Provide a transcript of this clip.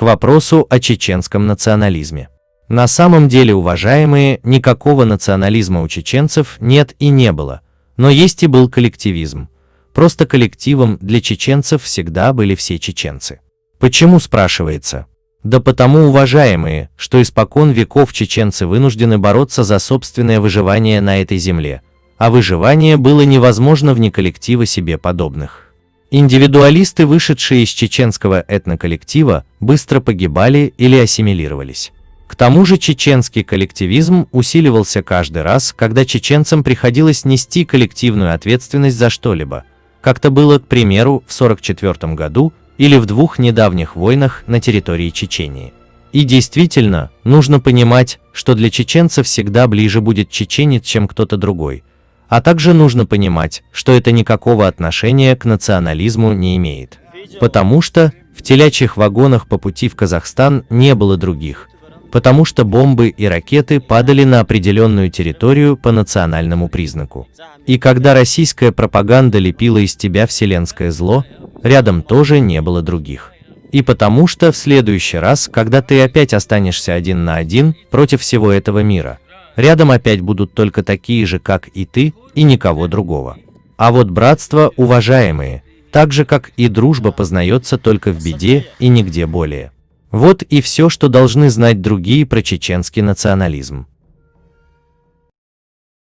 к вопросу о чеченском национализме. На самом деле, уважаемые, никакого национализма у чеченцев нет и не было, но есть и был коллективизм. Просто коллективом для чеченцев всегда были все чеченцы. Почему, спрашивается? Да потому, уважаемые, что испокон веков чеченцы вынуждены бороться за собственное выживание на этой земле, а выживание было невозможно вне коллектива себе подобных. Индивидуалисты, вышедшие из чеченского этноколлектива, быстро погибали или ассимилировались. К тому же чеченский коллективизм усиливался каждый раз, когда чеченцам приходилось нести коллективную ответственность за что-либо, как-то было, к примеру, в 1944 году или в двух недавних войнах на территории Чечении. И действительно, нужно понимать, что для чеченцев всегда ближе будет чеченец, чем кто-то другой, а также нужно понимать, что это никакого отношения к национализму не имеет, потому что в телячьих вагонах по пути в Казахстан не было других, потому что бомбы и ракеты падали на определенную территорию по национальному признаку. И когда российская пропаганда лепила из тебя вселенское зло, рядом тоже не было других. И потому что в следующий раз, когда ты опять останешься один на один против всего этого мира, рядом опять будут только такие же, как и ты, и никого другого. А вот братство, уважаемые, так же как и дружба, познается только в беде и нигде более. Вот и все, что должны знать другие про чеченский национализм.